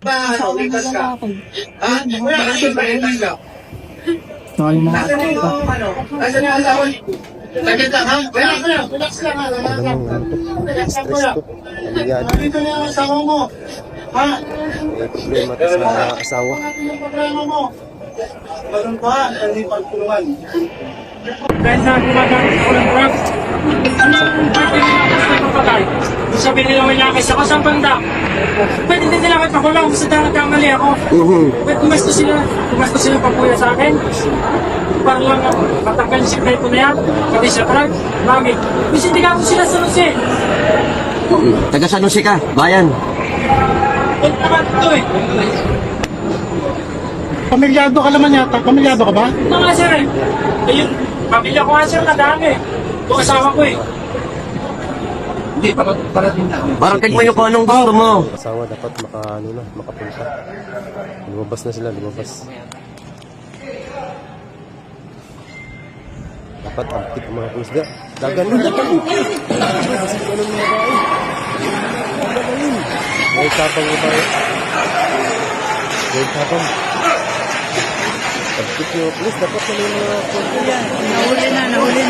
Likas ka. Ha? Wala ka siya ba itanggap? Saka yung mga Nasaan yung ano? Nasaan yung asawa? Saglit lang ha? Relax lang. Relax lang ha? Relax lang. Relax lang ko lang. Nandito na yung asawa mo. Ha? May problema to sa asawa. Ano yung problema mo? Ganun pa, hindi pagtulungan. Dahil na gumagamit ako ng drugs. Ano yung pwede nila ako sa papatay? Sabi nila may nakis ako sa banda. Pwede din nila kahit makulong sa nagkamali ako. Pwede gumasto sila papuya sa akin. Parang lang matanggal yung sikreto na yan. Pati sa drugs. Bakit? Kasi hindi ka ako sila sa Lucy. Taga San Jose ka, bayan. Pwede naman ito eh. pamilyado ka naman yata. Pamilyado ka ba? Ito nga sir eh. Ayun, pamilya ko nga sir na dami. Ito asawa ko eh. Hindi, parating na. Parating mo yung kung anong gusto mo. Asawa dapat makapunta. Lumabas na sila, lumabas. Dapat aktif ang mga pulis. Dagan mo. May tapang mo tayo. May tapang. Aktif yung pulis. Dapat na yung mga pulis. Nahuli na.